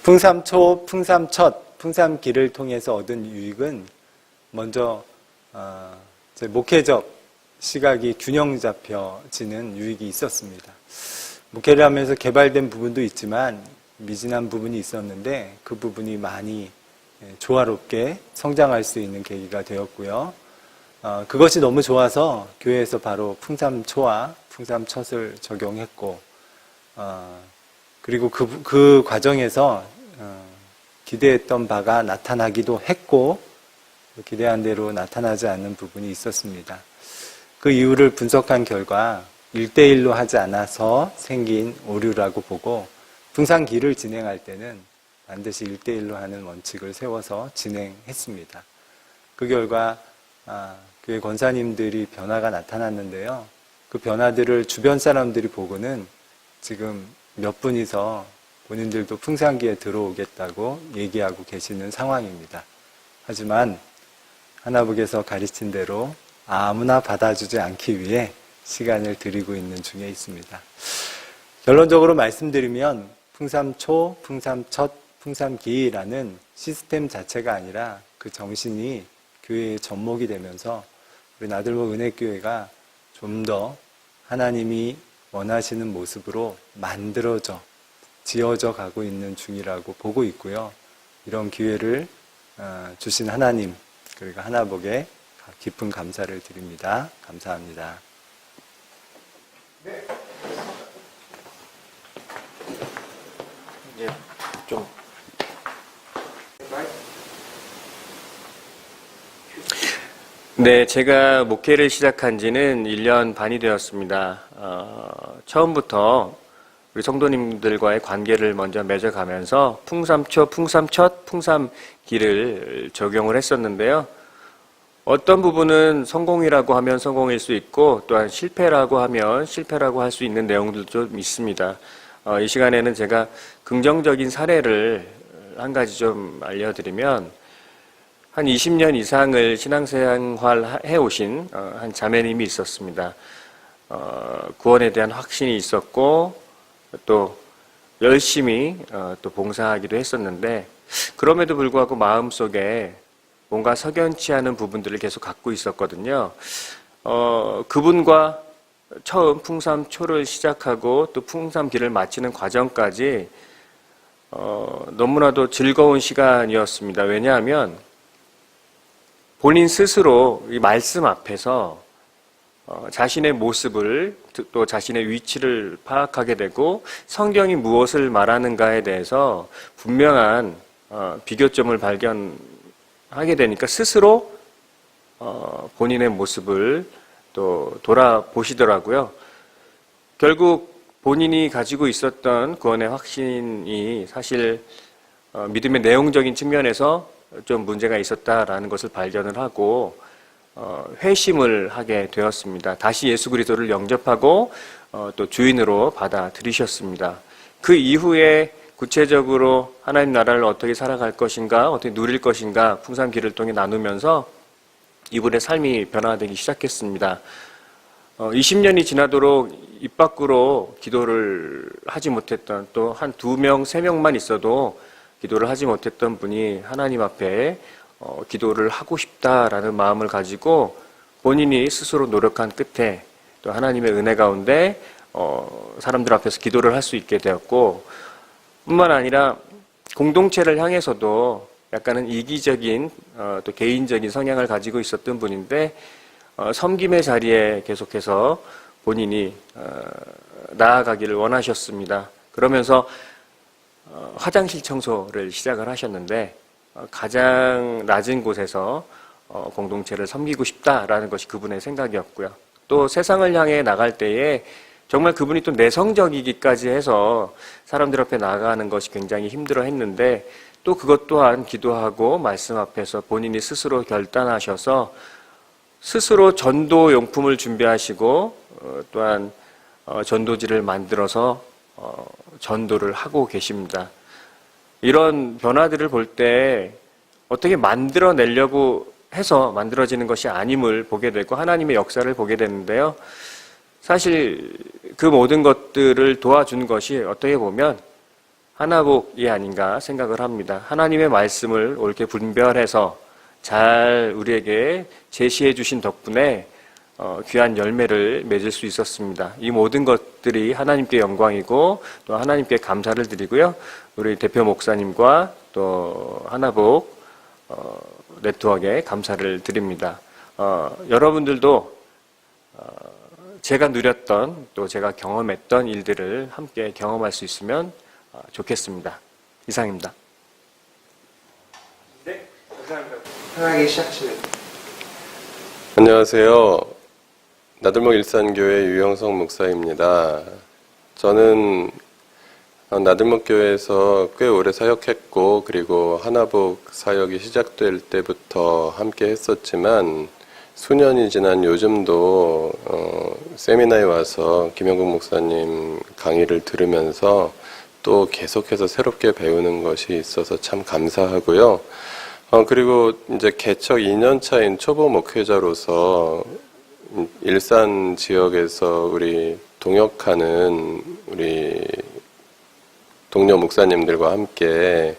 풍삼초, 풍삼첫, 풍삼기를 통해서 얻은 유익은 먼저 목회적 시각이 균형 잡혀지는 유익이 있었습니다. 목회를 하면서 개발된 부분도 있지만 미진한 부분이 있었는데 그 부분이 많이 조화롭게 성장할 수 있는 계기가 되었고요. 그것이 너무 좋아서 교회에서 바로 풍삼초와 풍삼첫 적용했고 그리고 그 과정에서 기대했던 바가 나타나기도 했고 기대한 대로 나타나지 않는 부분이 있었습니다. 그 이유를 분석한 결과 1대1로 하지 않아서 생긴 오류라고 보고 풍삼기를 진행할 때는 반드시 1대1로 하는 원칙을 세워서 진행했습니다. 그 결과 교회 권사님들이 변화가 나타났는데요. 그 변화들을 주변 사람들이 보고는 지금 몇 분이서 본인들도 풍삼기에 들어오겠다고 얘기하고 계시는 상황입니다. 하지만 하나북에서 가르친 대로 아무나 받아주지 않기 위해 시간을 들이고 있는 중에 있습니다. 결론적으로 말씀드리면 풍삼초, 풍삼첫, 풍삼기라는 시스템 자체가 아니라 그 정신이 교회의 접목이 되면서 우리 나들목 은혜교회가 좀 더 하나님이 원하시는 모습으로 만들어져 지어져 가고 있는 중이라고 보고 있고요. 이런 기회를 주신 하나님 그리고 하나복에 깊은 감사를 드립니다. 감사합니다. 네. 이제 좀 네, 제가 목회를 시작한 지는 1년 반이 되었습니다. 처음부터 우리 성도님들과의 관계를 먼저 맺어가면서 풍삼초, 풍삼첫, 풍삼기를 적용을 했었는데요. 어떤 부분은 성공이라고 하면 성공일 수 있고 또한 실패라고 하면 실패라고 할 수 있는 내용들도 좀 있습니다. 이 시간에는 제가 긍정적인 사례를 한 가지 좀 알려드리면 한 20년 이상을 신앙생활 해오신 한 자매님이 있었습니다. 구원에 대한 확신이 있었고 또 열심히 또 봉사하기도 했었는데 그럼에도 불구하고 마음속에 뭔가 석연치 않은 부분들을 계속 갖고 있었거든요. 그분과 처음 풍삼초를 시작하고 또 풍삼기를 마치는 과정까지 너무나도 즐거운 시간이었습니다. 왜냐하면 본인 스스로 이 말씀 앞에서 자신의 모습을 또 자신의 위치를 파악하게 되고 성경이 무엇을 말하는가에 대해서 분명한 비교점을 발견하게 되니까 스스로 본인의 모습을 또 돌아보시더라고요. 결국 본인이 가지고 있었던 구원의 확신이 사실 믿음의 내용적인 측면에서 좀 문제가 있었다라는 것을 발견을 하고 회심을 하게 되었습니다. 다시 예수 그리스도를 영접하고 또 주인으로 받아들이셨습니다. 그 이후에 구체적으로 하나님 나라를 어떻게 살아갈 것인가, 어떻게 누릴 것인가 풍삼기를 통해 나누면서 이분의 삶이 변화되기 시작했습니다. 20년이 지나도록 입 밖으로 기도를 하지 못했던 또 한 2명, 3명만 있어도 기도를 하지 못했던 분이 하나님 앞에 기도를 하고 싶다라는 마음을 가지고 본인이 스스로 노력한 끝에 또 하나님의 은혜 가운데 사람들 앞에서 기도를 할 수 있게 되었고 뿐만 아니라 공동체를 향해서도 약간은 이기적인 또 개인적인 성향을 가지고 있었던 분인데 섬김의 자리에 계속해서 본인이 나아가기를 원하셨습니다. 그러면서 화장실 청소를 시작을 하셨는데 가장 낮은 곳에서 공동체를 섬기고 싶다라는 것이 그분의 생각이었고요. 또 세상을 향해 나갈 때에 정말 그분이 또 내성적이기까지 해서 사람들 앞에 나가는 것이 굉장히 힘들어 했는데 또 그것 또한 기도하고 말씀 앞에서 본인이 스스로 결단하셔서 스스로 전도 용품을 준비하시고 또한 전도지를 만들어서 전도를 하고 계십니다. 이런 변화들을 볼 때 어떻게 만들어내려고 해서 만들어지는 것이 아님을 보게 되고 하나님의 역사를 보게 되는데요. 사실 그 모든 것들을 도와준 것이 어떻게 보면 하나복이 아닌가 생각을 합니다. 하나님의 말씀을 옳게 분별해서 잘 우리에게 제시해 주신 덕분에 귀한 열매를 맺을 수 있었습니다. 이 모든 것들이 하나님께 영광이고 또 하나님께 감사를 드리고요. 우리 대표 목사님과 또 하나복 네트워크에 감사를 드립니다. 여러분들도 제가 누렸던 또 제가 경험했던 일들을 함께 경험할 수 있으면 좋겠습니다. 이상입니다. 네, 감사합니다. 편하게 시작하시면. 안녕하세요. 나들목 일산교회 유영성 목사입니다. 저는 나들목 교회에서 꽤 오래 사역했고, 그리고 하나복 사역이 시작될 때부터 함께 했었지만, 수년이 지난 요즘도 세미나에 와서 김영국 목사님 강의를 들으면서 또 계속해서 새롭게 배우는 것이 있어서 참 감사하고요. 그리고 이제 개척 2년 차인 초보 목회자로서 일산 지역에서 우리 동역하는 우리 동료 목사님들과 함께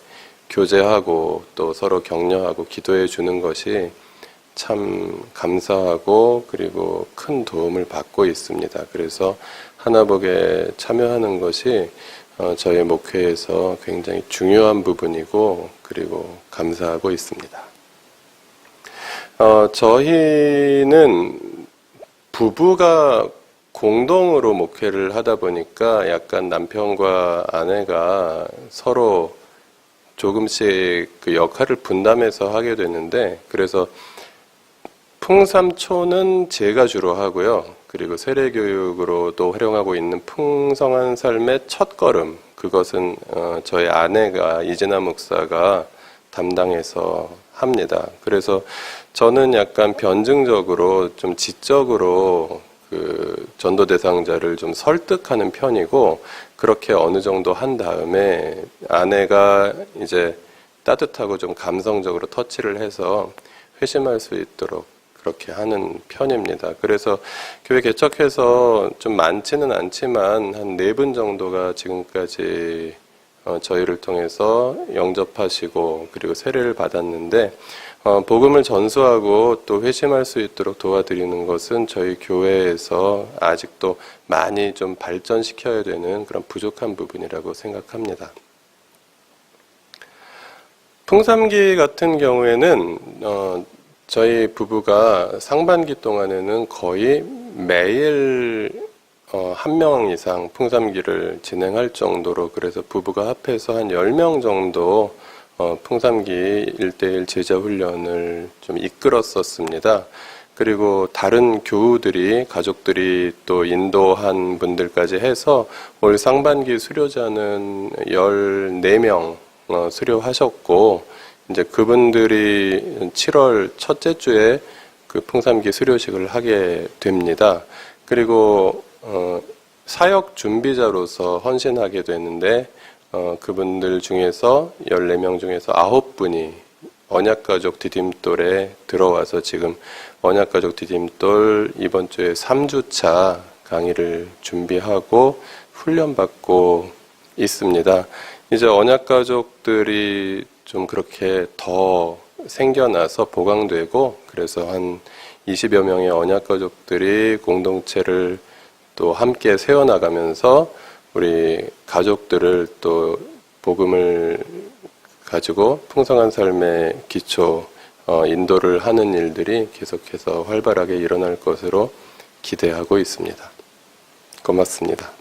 교제하고 또 서로 격려하고 기도해 주는 것이 참 감사하고 그리고 큰 도움을 받고 있습니다. 그래서 하나복에 참여하는 것이 저희 목회에서 굉장히 중요한 부분이고 그리고 감사하고 있습니다. 저희는 부부가 공동으로 목회를 하다 보니까 약간 남편과 아내가 서로 조금씩 그 역할을 분담해서 하게 되는데, 그래서 풍삼초는 제가 주로 하고요. 그리고 세례교육으로도 활용하고 있는 풍성한 삶의 첫걸음, 그것은 저희 아내가 이진아 목사가 담당해서 합니다. 그래서 저는 약간 변증적으로 좀 지적으로 그 전도 대상자를 좀 설득하는 편이고, 그렇게 어느 정도 한 다음에 아내가 이제 따뜻하고 좀 감성적으로 터치를 해서 회심할 수 있도록 그렇게 하는 편입니다. 그래서 교회 개척해서 좀 많지는 않지만 한 4분 정도가 지금까지 저희를 통해서 영접하시고 그리고 세례를 받았는데, 복음을 전수하고 또 회심할 수 있도록 도와드리는 것은 저희 교회에서 아직도 많이 좀 발전시켜야 되는 그런 부족한 부분이라고 생각합니다. 풍삼기 같은 경우에는 저희 부부가 상반기 동안에는 거의 매일 1명 이상 풍삼기를 진행할 정도로, 그래서 부부가 합해서 한 10명 정도 풍삼기 1:1 제자 훈련을 좀 이끌었었습니다. 그리고 다른 교우들이, 가족들이 또 인도한 분들까지 해서 올 상반기 수료자는 14명 수료하셨고, 이제 그분들이 7월 첫째 주에 그 풍삼기 수료식을 하게 됩니다. 그리고 사역 준비자로서 헌신하게 되는데, 그분들 중에서 14명 중에서 9분이 언약가족 디딤돌에 들어와서 지금 언약가족 디딤돌 이번 주에 3주차 강의를 준비하고 훈련받고 있습니다. 이제 언약가족들이 좀 그렇게 더 생겨나서 보강되고, 그래서 한 20여 명의 언약가족들이 공동체를 또 함께 세워나가면서 우리 가족들을 또 복음을 가지고 풍성한 삶의 기초 인도를 하는 일들이 계속해서 활발하게 일어날 것으로 기대하고 있습니다. 고맙습니다.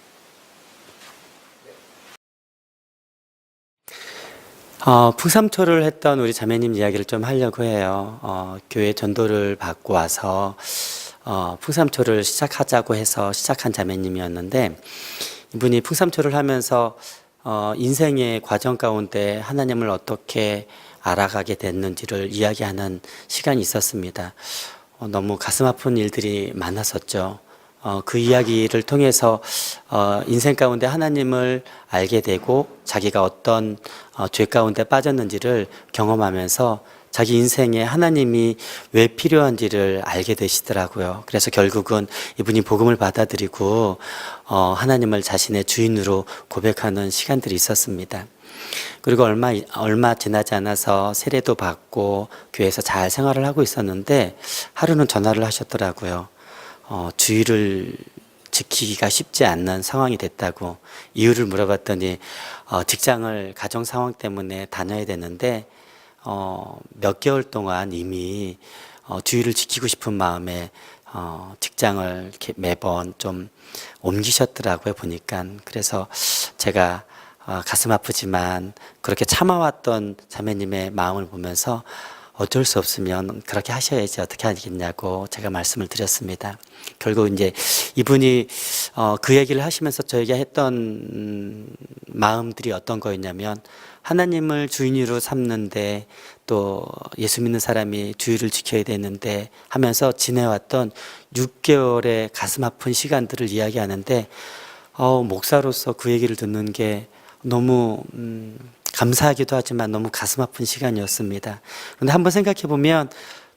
풍삼초를 했던 우리 자매님 이야기를 좀 하려고 해요. 교회 전도를 받고 와서 풍삼초를 시작하자고 해서 시작한 자매님이었는데, 이분이 풍삼초를 하면서 인생의 과정 가운데 하나님을 어떻게 알아가게 됐는지를 이야기하는 시간이 있었습니다. 너무 가슴 아픈 일들이 많았었죠. 그 이야기를 통해서 인생 가운데 하나님을 알게 되고 자기가 어떤 죄 가운데 빠졌는지를 경험하면서 자기 인생에 하나님이 왜 필요한지를 알게 되시더라고요. 그래서 결국은 이분이 복음을 받아들이고 하나님을 자신의 주인으로 고백하는 시간들이 있었습니다. 그리고 얼마 지나지 않아서 세례도 받고 교회에서 잘 생활을 하고 있었는데 하루는 전화를 하셨더라고요. 주의를 지키기가 쉽지 않는 상황이 됐다고. 이유를 물어봤더니 직장을 가정 상황 때문에 다녀야 되는데 몇 개월 동안 이미 주의를 지키고 싶은 마음에 직장을 이렇게 매번 좀 옮기셨더라고요, 보니까. 그래서 제가 가슴 아프지만 그렇게 참아왔던 자매님의 마음을 보면서 어쩔 수 없으면 그렇게 하셔야지 어떻게 하겠냐고 제가 말씀을 드렸습니다. 결국 이제 이분이 그 얘기를 하시면서 저에게 했던 마음들이 어떤 거였냐면, 하나님을 주인으로 삼는데 또 예수 믿는 사람이 주의를 지켜야 되는데 하면서 지내왔던 6개월의 가슴 아픈 시간들을 이야기하는데 목사로서 그 얘기를 듣는 게 너무 감사하기도 하지만 너무 가슴 아픈 시간이었습니다. 그런데 한번 생각해 보면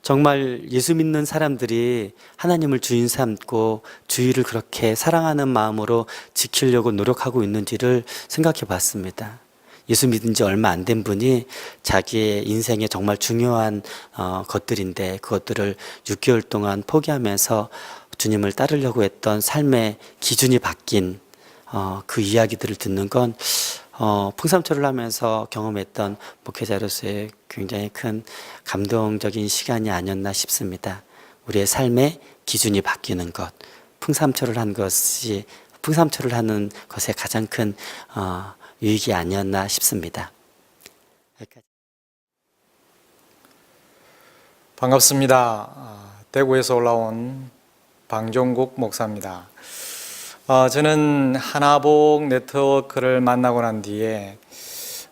정말 예수 믿는 사람들이 하나님을 주인 삼고 주의를 그렇게 사랑하는 마음으로 지키려고 노력하고 있는지를 생각해 봤습니다. 예수 믿은 지 얼마 안 된 분이 자기의 인생에 정말 중요한 것들인데 그것들을 6개월 동안 포기하면서 주님을 따르려고 했던 삶의 기준이 바뀐 그 이야기들을 듣는 건 풍삼초를 하면서 경험했던 목회자로서의 굉장히 큰 감동적인 시간이 아니었나 싶습니다. 우리의 삶의 기준이 바뀌는 것, 풍삼초를 하는 것의 가장 큰 유익이 아니었나 싶습니다. 반갑습니다. 대구에서 올라온 방종국 목사입니다. 저는 하나복 네트워크를 만나고 난 뒤에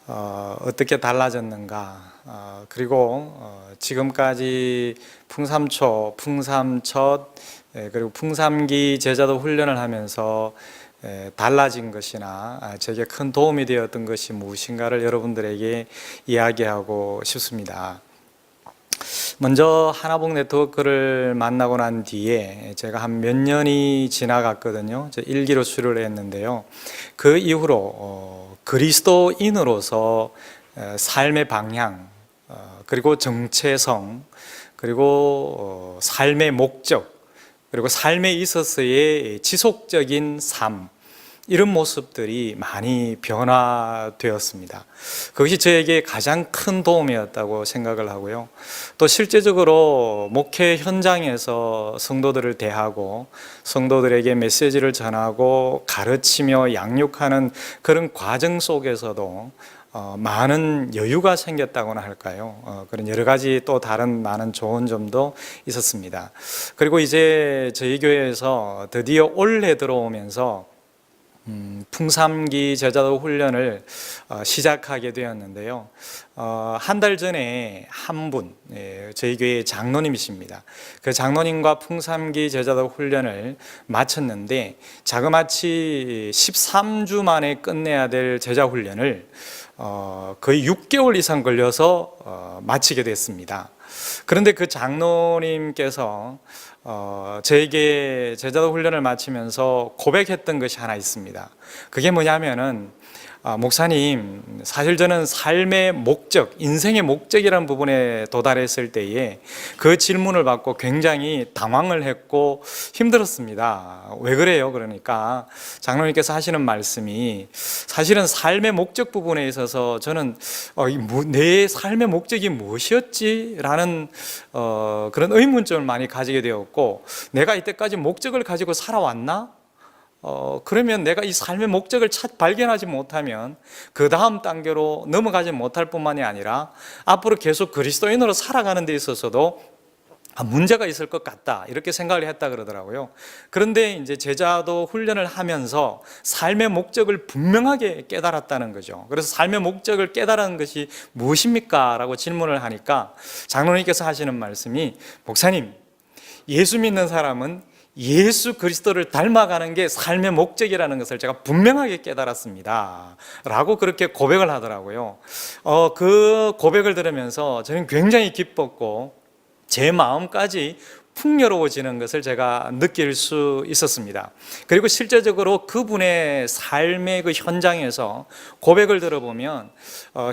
어떻게 달라졌는가, 그리고 지금까지 풍삼초, 풍삼첫, 그리고 풍삼기 제자도 훈련을 하면서 달라진 것이나 제게 큰 도움이 되었던 것이 무엇인가를 여러분들에게 이야기하고 싶습니다. 먼저 하나복 네트워크를 만나고 난 뒤에 제가 한 몇 년이 지나갔거든요. 저 1기로 수료를 했는데요. 그 이후로 그리스도인으로서 삶의 방향, 그리고 정체성, 그리고 삶의 목적, 그리고 삶에 있어서의 지속적인 삶, 이런 모습들이 많이 변화되었습니다. 그것이 저에게 가장 큰 도움이었다고 생각을 하고요. 또 실제적으로 목회 현장에서 성도들을 대하고 성도들에게 메시지를 전하고 가르치며 양육하는 그런 과정 속에서도 많은 여유가 생겼다고나 할까요? 그런 여러 가지 또 다른 많은 좋은 점도 있었습니다. 그리고 이제 저희 교회에서 드디어 올해 들어오면서 풍삼기 제자도 훈련을 시작하게 되었는데요. 한 달 전에 한 분, 저희 교회 장로님이십니다. 그 장로님과 풍삼기 제자도 훈련을 마쳤는데 자그마치 13주 만에 끝내야 될 제자 훈련을 거의 6개월 이상 걸려서 마치게 됐습니다. 그런데 그 장로님께서 저에게 제자도 훈련을 마치면서 고백했던 것이 하나 있습니다. 그게 뭐냐면은, 목사님, 사실 저는 삶의 목적, 인생의 목적이라는 부분에 도달했을 때에 그 질문을 받고 굉장히 당황을 했고 힘들었습니다. 왜 그래요? 그러니까 장로님께서 하시는 말씀이, 사실은 삶의 목적 부분에 있어서 저는 내 삶의 목적이 무엇이었지? 라는 그런 의문점을 많이 가지게 되었고, 내가 이때까지 목적을 가지고 살아왔나? 그러면 내가 이 삶의 목적을 발견하지 못하면 그 다음 단계로 넘어가지 못할 뿐만이 아니라 앞으로 계속 그리스도인으로 살아가는 데 있어서도 문제가 있을 것 같다, 이렇게 생각을 했다 그러더라고요. 그런데 이제 제자도 훈련을 하면서 삶의 목적을 분명하게 깨달았다는 거죠. 그래서 삶의 목적을 깨달은 것이 무엇입니까? 라고 질문을 하니까 장로님께서 하시는 말씀이, 목사님, 예수 믿는 사람은 예수 그리스도를 닮아가는 게 삶의 목적이라는 것을 제가 분명하게 깨달았습니다 라고 그렇게 고백을 하더라고요. 그 고백을 들으면서 저는 굉장히 기뻤고 제 마음까지 풍요로워지는 것을 제가 느낄 수 있었습니다. 그리고 실제적으로 그분의 삶의 그 현장에서 고백을 들어보면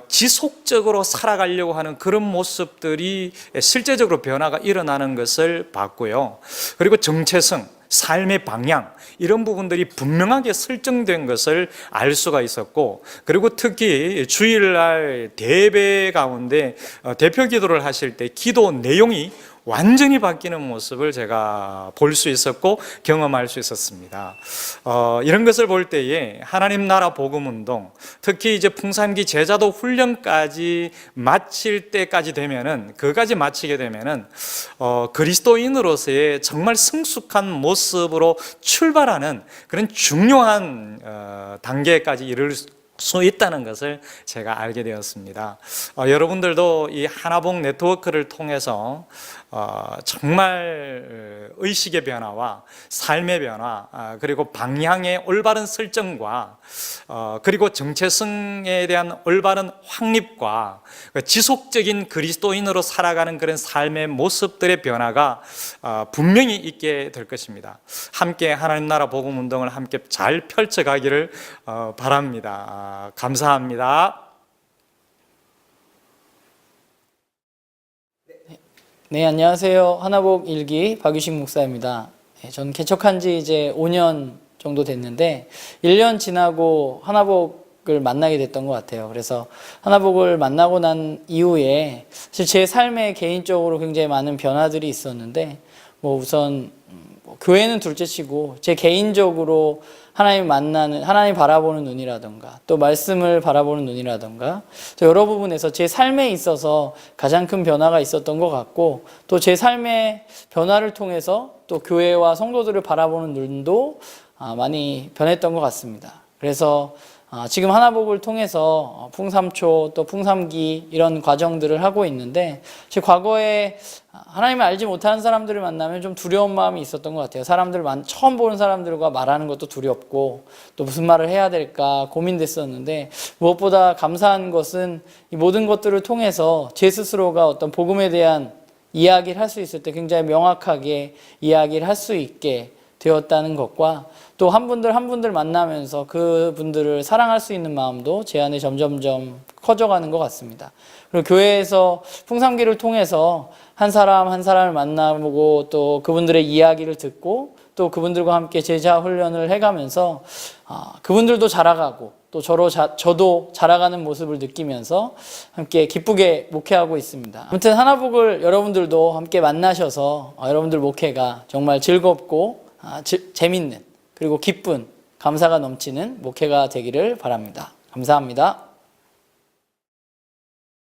지속적으로 살아가려고 하는 그런 모습들이 실제적으로 변화가 일어나는 것을 봤고요. 그리고 정체성, 삶의 방향 이런 부분들이 분명하게 설정된 것을 알 수가 있었고, 그리고 특히 주일날 대배 가운데 대표 기도를 하실 때 기도 내용이 완전히 바뀌는 모습을 제가 볼 수 있었고 경험할 수 있었습니다. 이런 것을 볼 때에 하나님 나라 복음 운동, 특히 이제 풍삼기 제자도 훈련까지 마칠 때까지 되면은, 그까지 마치게 되면은 그리스도인으로서의 정말 성숙한 모습으로 출발하는 그런 중요한 단계까지 이를 수 있다는 것을 제가 알게 되었습니다. 여러분들도 이 하나복 네트워크를 통해서 정말 의식의 변화와 삶의 변화, 그리고 방향의 올바른 설정과 그리고 정체성에 대한 올바른 확립과 지속적인 그리스도인으로 살아가는 그런 삶의 모습들의 변화가 분명히 있게 될 것입니다. 함께 하나님 나라 복음 운동을 함께 잘 펼쳐가기를 바랍니다. 감사합니다. 네, 안녕하세요. 하나복 일기 박유식 목사입니다. 저는 개척한 지 이제 5년 정도 됐는데 1년 지나고 하나복을 만나게 됐던 것 같아요. 그래서 하나복을 만나고 난 이후에 사실 제 삶에 개인적으로 굉장히 많은 변화들이 있었는데, 우선 교회는 둘째치고 제 개인적으로 하나님 만나는, 하나님 바라보는 눈이라던가 또 말씀을 바라보는 눈이라던가 또 여러 부분에서 제 삶에 있어서 가장 큰 변화가 있었던 것 같고, 또 제 삶의 변화를 통해서 또 교회와 성도들을 바라보는 눈도 많이 변했던 것 같습니다. 그래서 지금 하나복을 통해서 풍삼초 또 풍삼기 이런 과정들을 하고 있는데, 제 과거에 하나님을 알지 못하는 사람들을 만나면 좀 두려운 마음이 있었던 것 같아요. 처음 보는 사람들과 말하는 것도 두렵고 또 무슨 말을 해야 될까 고민됐었는데, 무엇보다 감사한 것은 이 모든 것들을 통해서 제 스스로가 어떤 복음에 대한 이야기를 할 수 있을 때 굉장히 명확하게 이야기를 할 수 있게 되었다는 것과, 또 한 분들 만나면서 그분들을 사랑할 수 있는 마음도 제 안에 점점점 커져가는 것 같습니다. 그리고 교회에서 풍삼기를 통해서 한 사람을 만나보고 또 그분들의 이야기를 듣고 또 그분들과 함께 제자 훈련을 해가면서 그분들도 자라가고 또 저도 자라가는 모습을 느끼면서 함께 기쁘게 목회하고 있습니다. 아무튼 하나복을 여러분들도 함께 만나셔서 여러분들 목회가 정말 즐겁고 재밌는, 그리고 기쁜, 감사가 넘치는 목회가 되기를 바랍니다. 감사합니다.